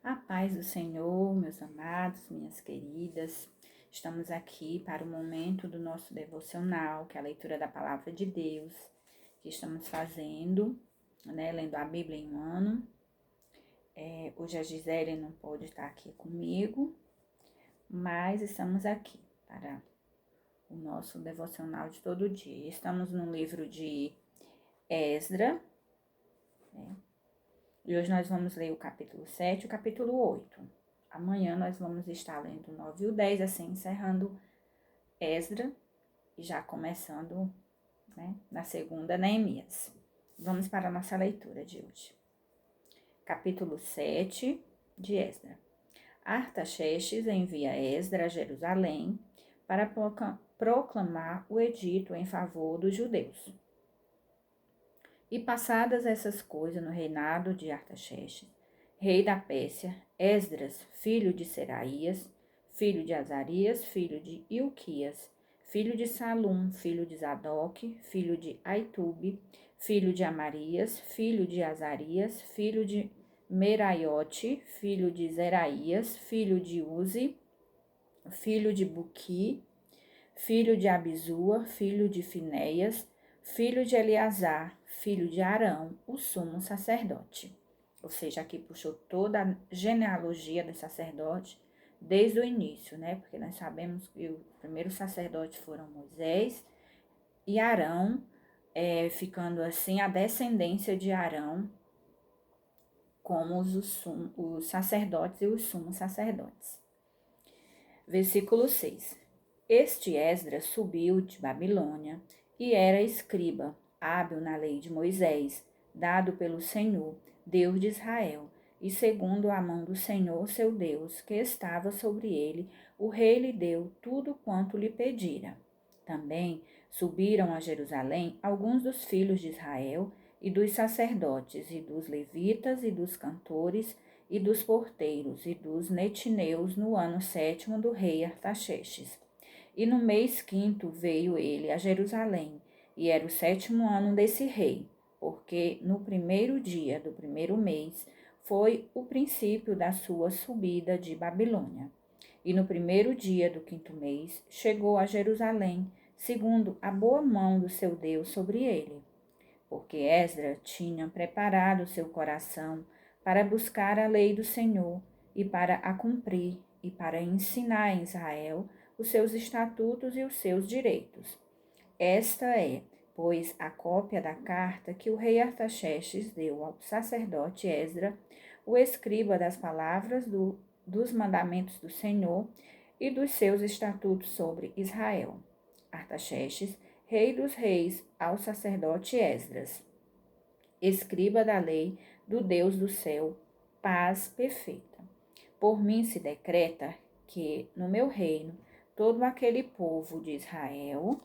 A paz do Senhor, meus amados, minhas queridas. Estamos aqui para o momento do nosso devocional, que é a leitura da Palavra de Deus, que estamos fazendo, lendo a Bíblia em um ano. Hoje a Gisele não pôde estar aqui comigo, mas estamos aqui para o nosso devocional de todo dia. Estamos no livro de Esdra, e hoje nós vamos ler o capítulo 7 e o capítulo 8. Amanhã nós vamos estar lendo o 9 e o 10, assim, encerrando Esdra e já começando, na segunda, Neemias. Vamos para a nossa leitura de hoje. Capítulo 7 de Esdra. Artaxerxes envia Esdra a Jerusalém para proclamar o edito em favor dos judeus. E passadas essas coisas no reinado de Artaxerxes, rei da Pérsia, Esdras, filho de Seraías, filho de Azarias, filho de Ilquias, filho de Salum, filho de Zadok, filho de Aitube, filho de Amarias, filho de Azarias, filho de Meraiote, filho de Zeraías, filho de Uzi, filho de Buqui, filho de Abizua, filho de Finéias, filho de Eleazar, filho de Arão, o sumo sacerdote. Ou seja, aqui puxou toda a genealogia do sacerdote desde o início, Porque nós sabemos que os primeiros sacerdotes foram Moisés e Arão, ficando assim a descendência de Arão como os sacerdotes e os sumos sacerdotes. Versículo 6. Este Esdras subiu de Babilônia e era escriba, hábil na lei de Moisés, dado pelo Senhor, Deus de Israel, e segundo a mão do Senhor, seu Deus, que estava sobre ele, o rei lhe deu tudo quanto lhe pedira. Também subiram a Jerusalém alguns dos filhos de Israel, e dos sacerdotes, e dos levitas, e dos cantores, e dos porteiros, e dos netineus no ano 7º do rei Artaxerxes. E no mês 5º veio ele a Jerusalém, e era o 7º ano desse rei, porque no primeiro dia do primeiro mês foi o princípio da sua subida de Babilônia. E no primeiro dia do 5º mês chegou a Jerusalém, segundo a boa mão do seu Deus sobre ele. Porque Esdra tinha preparado seu coração para buscar a lei do Senhor e para a cumprir e para ensinar em Israel os seus estatutos e os seus direitos. Esta é, pois, a cópia da carta que o rei Artaxerxes deu ao sacerdote Esdra, o escriba das palavras dos mandamentos do Senhor e dos seus estatutos sobre Israel. Artaxerxes, rei dos reis, ao sacerdote Esdras, escriba da lei do Deus do céu, paz perfeita. Por mim se decreta que, no meu reino, todo aquele povo de Israel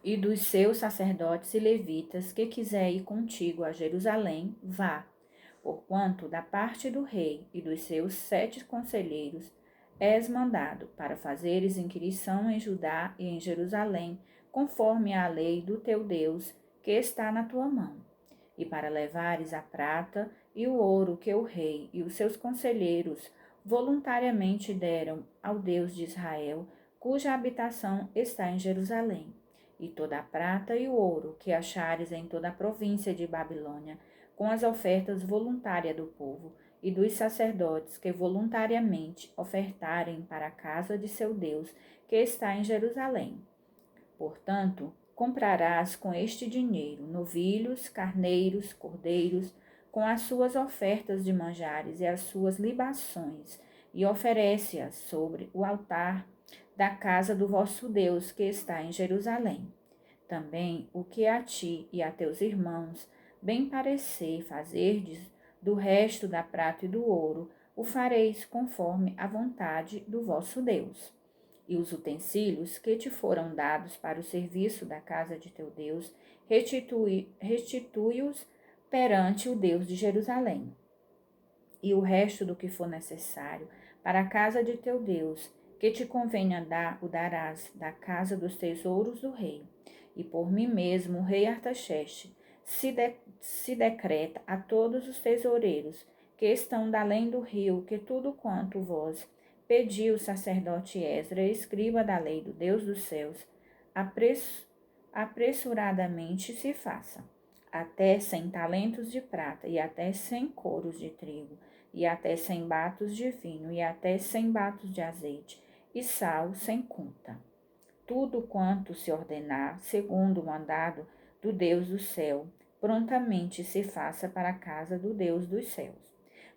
e dos seus sacerdotes e levitas que quiser ir contigo a Jerusalém, vá, porquanto da parte do rei e dos seus 7 conselheiros és mandado para fazeres inquirição em Judá e em Jerusalém, conforme à lei do teu Deus, que está na tua mão, e para levares a prata e o ouro que o rei e os seus conselheiros voluntariamente deram ao Deus de Israel, cuja habitação está em Jerusalém, e toda a prata e o ouro que achares em toda a província de Babilônia, com as ofertas voluntárias do povo e dos sacerdotes que voluntariamente ofertarem para a casa de seu Deus, que está em Jerusalém. Portanto, comprarás com este dinheiro novilhos, carneiros, cordeiros, com as suas ofertas de manjares e as suas libações, e oferece-as sobre o altar da casa do vosso Deus, que está em Jerusalém. Também o que a ti e a teus irmãos bem parecer fazerdes do resto da prata e do ouro, o fareis conforme a vontade do vosso Deus. E os utensílios que te foram dados para o serviço da casa de teu Deus, restitui-os perante o Deus de Jerusalém. E o resto do que for necessário para a casa de teu Deus, que te convenha dar, o darás da casa dos tesouros do rei. E por mim mesmo, o rei Artaxerxes se decreta a todos os tesoureiros que estão da além do rio, que tudo quanto vós pedi o sacerdote Esdra, escriba da lei do Deus dos céus, apressuradamente se faça. Até 100 talentos de prata, e até 100 coros de trigo, e até 100 batos de vinho, e até 100 batos de azeite, e sal sem conta. Tudo quanto se ordenar, segundo o mandado do Deus do céu, prontamente se faça para a casa do Deus dos céus.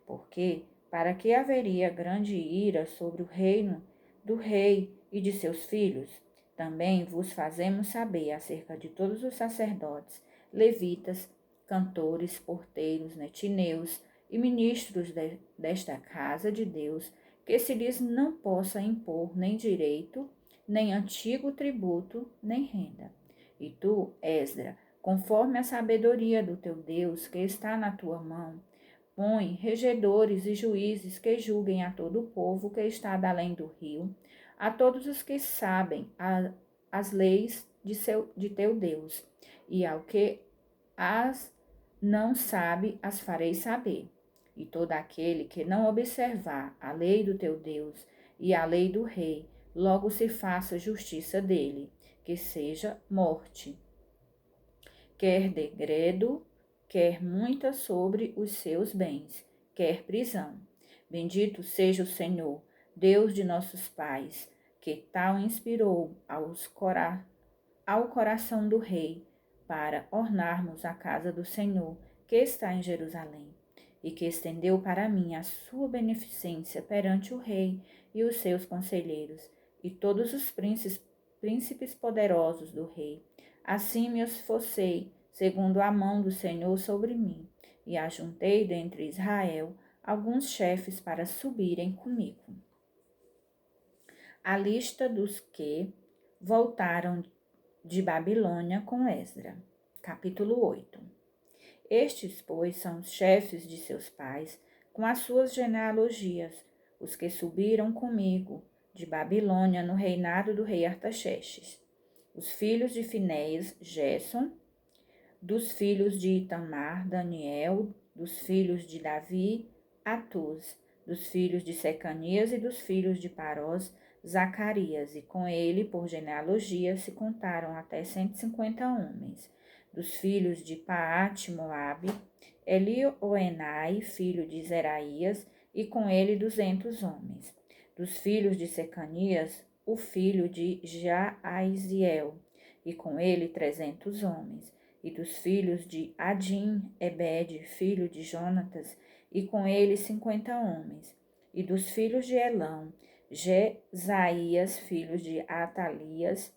Porque, para que haveria grande ira sobre o reino do rei e de seus filhos, também vos fazemos saber acerca de todos os sacerdotes, levitas, cantores, porteiros, netineus e ministros desta casa de Deus, que se lhes não possa impor nem direito, nem antigo tributo, nem renda. E tu, Esdra, conforme a sabedoria do teu Deus que está na tua mão, põe regedores e juízes que julguem a todo o povo que está da além do rio, a todos os que sabem as leis de teu Deus, e ao que as não sabe, as farei saber. E todo aquele que não observar a lei do teu Deus e a lei do rei, logo se faça justiça dele, que seja morte, quer degredo, quer muita sobre os seus bens, quer prisão. Bendito seja o Senhor, Deus de nossos pais, que tal inspirou ao coração do rei, para ornarmos a casa do Senhor, que está em Jerusalém, e que estendeu para mim a sua beneficência perante o rei e os seus conselheiros, e todos os príncipes poderosos do rei. Assim me esforcei, segundo a mão do Senhor sobre mim, e ajuntei dentre Israel alguns chefes para subirem comigo. A lista dos que voltaram de Babilônia com Esdra. Capítulo 8. Estes, pois, são os chefes de seus pais, com as suas genealogias, os que subiram comigo de Babilônia no reinado do rei Artaxerxes. Os filhos de Finéias, Gerson; dos filhos de Itamar, Daniel; dos filhos de Davi, Atuz; dos filhos de Secanias e dos filhos de Parós, Zacarias, e com ele, por genealogia, se contaram até 150 homens. Dos filhos de Paate, Moabe, Elioenai, filho de Zeraías, e com ele 200 homens. Dos filhos de Secanias, o filho de Jaaziel, e com ele 300 homens. E dos filhos de Adim, Ebed, filho de Jonatas, e com ele 50 homens. E dos filhos de Elão, Jesaías, filho de Atalias,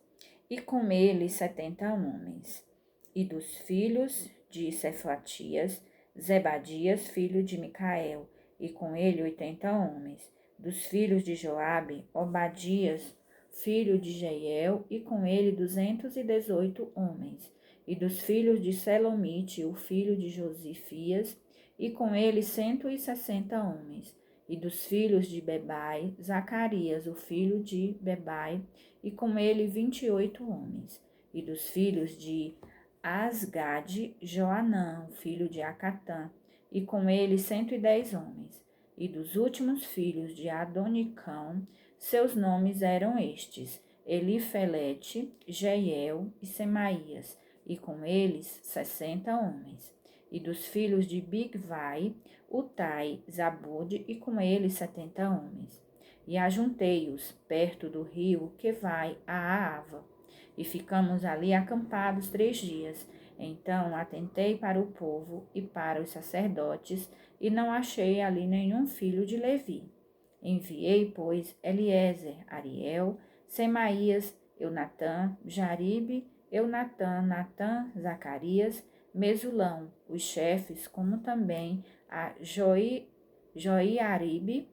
e com ele 70 homens. E dos filhos de Cefatias, Zebadias, filho de Micael, e com ele 80 homens. Dos filhos de Joabe, Obadias, filho de Jeiel, e com ele 218 homens. E dos filhos de Selomite, o filho de Josifias, e com ele 160 homens. E dos filhos de Bebai, Zacarias, o filho de Bebai, e com ele 28 homens. E dos filhos de Asgade, Joanã, o filho de Acatã, e com ele 110 homens. E dos últimos filhos de Adonicão, seus nomes eram estes: Elifelete, Jeiel e Semaías, e com eles 60 homens. E dos filhos de Bigvai, Utai, Zabude, e com eles 70 homens. E ajuntei-os perto do rio que vai a Ava, e ficamos ali acampados 3 dias. Então atentei para o povo e para os sacerdotes, e não achei ali nenhum filho de Levi. Enviei, pois, Eliezer, Ariel, Semaías, Eunatã, Jaribe, Eunatã, Natã, Zacarias, Mesulão, os chefes, como também a Joiaribe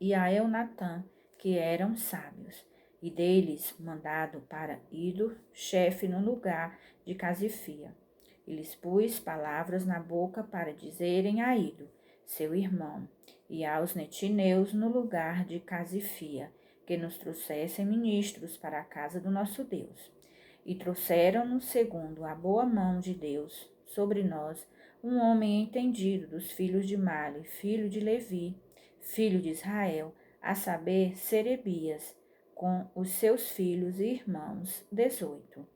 e a Eunatã, que eram sábios. E deles mandado para Ido, chefe no lugar de Casifia. E lhes pus palavras na boca para dizerem a Ido, seu irmão, e aos netineus no lugar de Casifia, que nos trouxessem ministros para a casa do nosso Deus. E trouxeram-nos, segundo a boa mão de Deus, sobre nós, um homem entendido dos filhos de Mali, filho de Levi, filho de Israel, a saber, Serebias, com os seus filhos e irmãos, 18,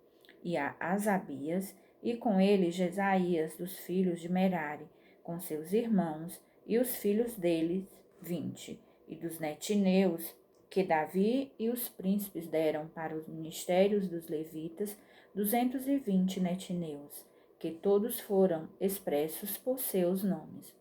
e a Asabias, e com ele Jesaías dos filhos de Merari, com seus irmãos, e os filhos deles, 20, e dos netineus, que Davi e os príncipes deram para os ministérios dos levitas, 220 netineus, que todos foram expressos por seus nomes.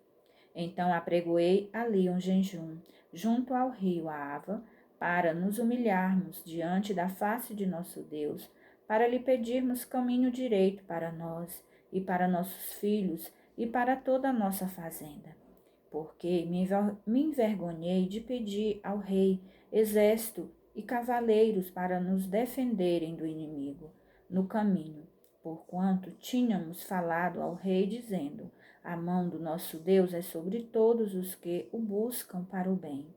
Então apregoei ali um jejum, junto ao rio Ava, para nos humilharmos diante da face de nosso Deus, para lhe pedirmos caminho direito para nós e para nossos filhos e para toda a nossa fazenda. Porque me envergonhei de pedir ao rei exército e cavaleiros para nos defenderem do inimigo no caminho, porquanto tínhamos falado ao rei, dizendo: a mão do nosso Deus é sobre todos os que o buscam para o bem,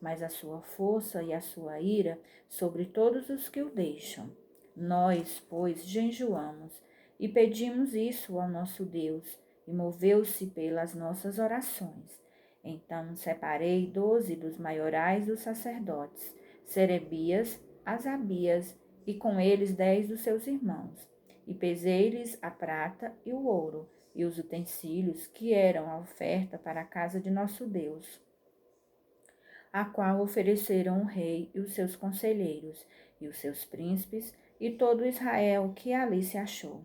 mas a sua força e a sua ira sobre todos os que o deixam. Nós, pois, jejuamos e pedimos isso ao nosso Deus, e moveu-se pelas nossas orações. Então separei 12 dos maiorais dos sacerdotes, Serebias, Asabias, e com eles 10 dos seus irmãos, e pesei-lhes a prata e o ouro, e os utensílios que eram a oferta para a casa de nosso Deus, a qual ofereceram o rei e os seus conselheiros, e os seus príncipes, e todo Israel que ali se achou.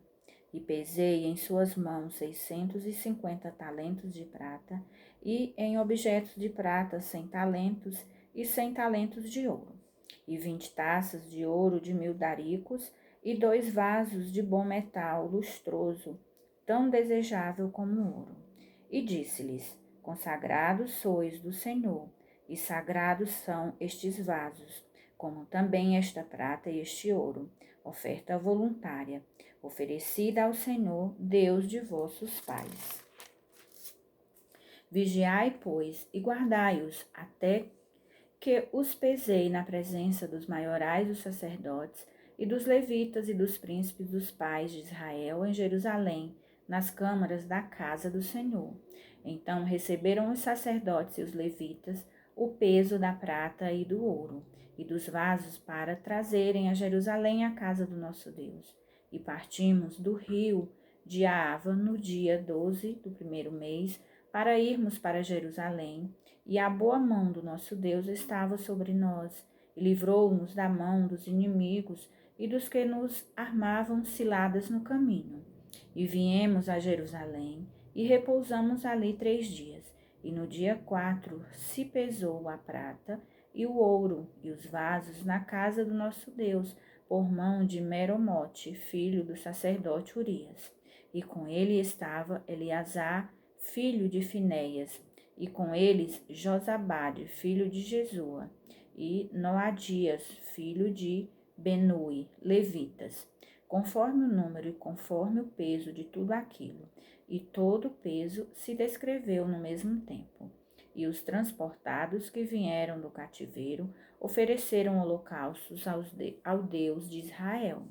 E pesei em suas mãos 650 talentos de prata, e em objetos de prata 100 talentos, e 100 talentos de ouro, e 20 taças de ouro de 1000 daricos, e 2 vasos de bom metal lustroso, tão desejável como o ouro. E disse-lhes: consagrados sois do Senhor, e sagrados são estes vasos, como também esta prata e este ouro, oferta voluntária, oferecida ao Senhor, Deus de vossos pais. Vigiai, pois, e guardai-os, até que os pesei na presença dos maiorais dos sacerdotes, e dos levitas e dos príncipes dos pais de Israel em Jerusalém, nas câmaras da casa do Senhor. Então receberam os sacerdotes e os levitas o peso da prata e do ouro, e dos vasos para trazerem a Jerusalém a casa do nosso Deus. E partimos do rio de Ava no dia 12 do primeiro mês, para irmos para Jerusalém, e a boa mão do nosso Deus estava sobre nós, e livrou-nos da mão dos inimigos e dos que nos armavam ciladas no caminho. E viemos a Jerusalém, e repousamos ali 3 dias. E no dia 4 se pesou a prata e o ouro e os vasos na casa do nosso Deus, por mão de Meromote, filho do sacerdote Urias. E com ele estava Eleazar, filho de Finéias, e com eles Josabade, filho de Jesua, e Noadias, filho de Benui, levitas, conforme o número e conforme o peso de tudo aquilo. E todo o peso se descreveu no mesmo tempo. E os transportados que vieram do cativeiro ofereceram holocaustos ao Deus de Israel.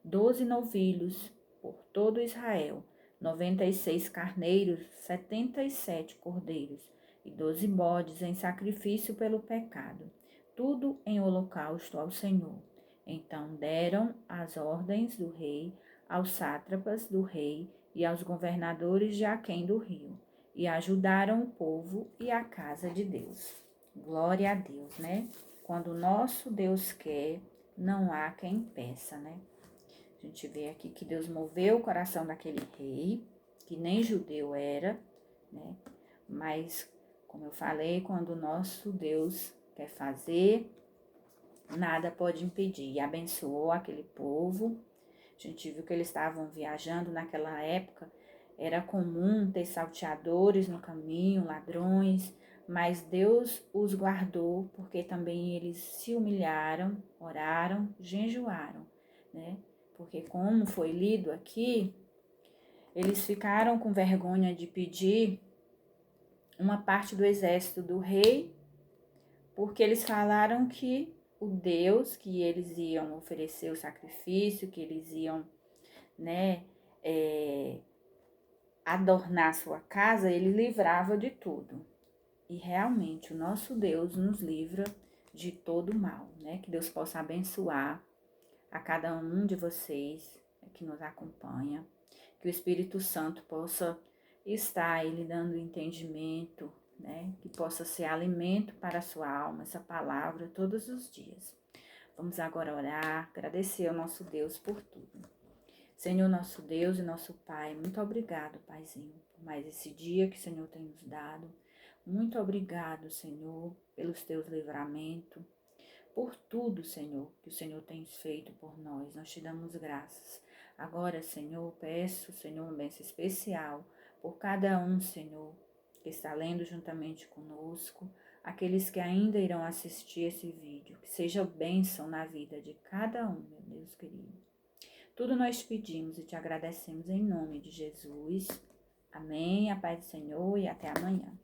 12 novilhos por todo Israel, 96 carneiros, 77 cordeiros, e 12 bodes em sacrifício pelo pecado, tudo em holocausto ao Senhor. Então deram as ordens do rei aos sátrapas do rei e aos governadores de aquém do rio, e ajudaram o povo e a casa de Deus. Glória a Deus, né? Quando o nosso Deus quer, não há quem peça, né? A gente vê aqui que Deus moveu o coração daquele rei, que nem judeu era, né? Mas, como eu falei, quando o nosso Deus quer fazer, nada pode impedir. E abençoou aquele povo. A gente viu que eles estavam viajando naquela época. Era comum ter salteadores no caminho, ladrões, mas Deus os guardou, porque também eles se humilharam, oraram, jejuaram, né? Porque como foi lido aqui, eles ficaram com vergonha de pedir uma parte do exército do rei, porque eles falaram que o Deus que eles iam oferecer o sacrifício, que eles iam, né, adornar sua casa, ele livrava de tudo. E realmente o nosso Deus nos livra de todo mal, né? Que Deus possa abençoar a cada um de vocês que nos acompanha, que o Espírito Santo possa estar aí lhe dando entendimento, né? Que possa ser alimento para a sua alma, essa palavra todos os dias. Vamos agora orar, agradecer ao nosso Deus por tudo. Senhor, nosso Deus e nosso Pai, muito obrigado, Paizinho, por mais esse dia que o Senhor tem nos dado. Muito obrigado, Senhor, pelos teus livramentos, por tudo, Senhor, que o Senhor tem feito por nós. Nós te damos graças. Agora, Senhor, peço, Senhor, uma bênção especial por cada um, Senhor, que está lendo juntamente conosco, aqueles que ainda irão assistir esse vídeo. Que seja bênção na vida de cada um, meu Deus querido. Tudo nós pedimos e te agradecemos em nome de Jesus. Amém. A paz do Senhor e até amanhã.